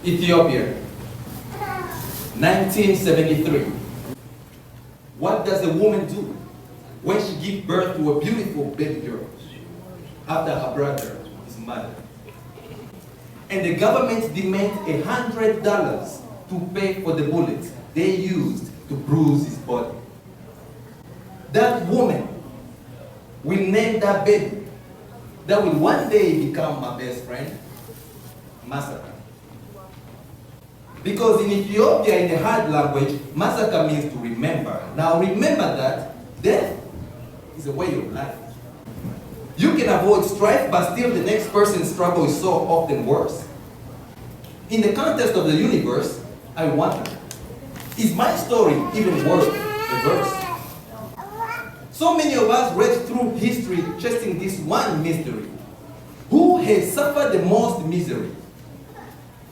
Ethiopia, 1973. What does a woman do when she gives birth to a beautiful baby girl after her brother is murdered? And the government demands $100 to pay for the bullets they used to bruise his body. That woman will name that baby that will one day become my best friend, Massacre. Because in Ethiopia, in the hard language, massacre means to remember. Now remember that death is a way of life. You can avoid strife, but still the next person's struggle is so often worse. In the context of the universe, I wonder, is my story even worth a verse? So many of us read through history chasing this one mystery. Who has suffered the most misery?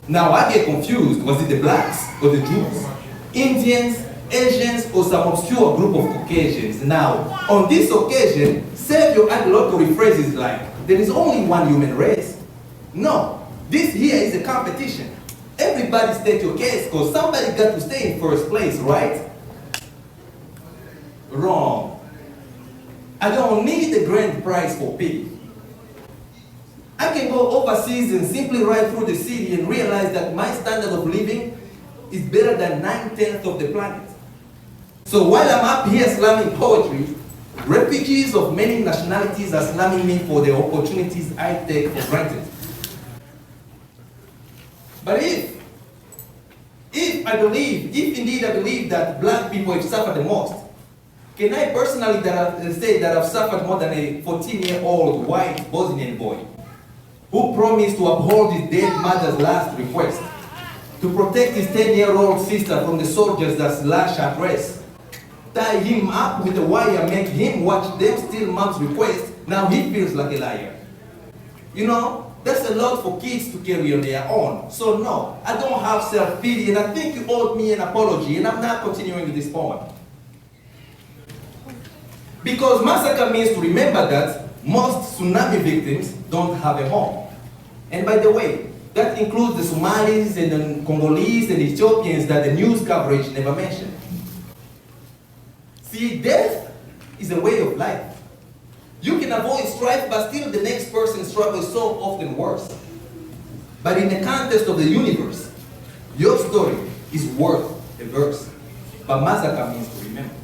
Now I get confused, was it the blacks or the Jews? Indians, Asians, or some obscure group of Caucasians? Now, on this occasion, Savior adulatory phrases like, there is only one human race. No, this here is a competition. Everybody state your case because somebody got to stay in first place, right? Wrong. I don't need the grand prize for pity. I can go overseas and simply ride through the city and realize that my standard of living is better than 9/10 of the planet. So while I'm up here slamming poetry, refugees of many nationalities are slamming me for the opportunities I take for granted. But if indeed I believe that black people have suffered the most, can I personally say that I've suffered more than a 14-year-old white Bosnian boy who promised to uphold his dead mother's last request, to protect his 10-year-old sister from the soldiers that slash her dress, tie him up with a wire, make him watch them steal mom's request. Now he feels like a liar. You know, that's a lot for kids to carry on their own. So no, I don't have self-pity, and I think you owed me an apology, and I'm not continuing with this poem. Because massacre means to remember that most tsunami victims don't have a home. And by the way, that includes the Somalis and the Congolese and Ethiopians that the news coverage never mentioned. See, death is a way of life. You can avoid strife, but still the next person's struggle is so often worse. But in the context of the universe, your story is worth a verse. But massacre means to remember.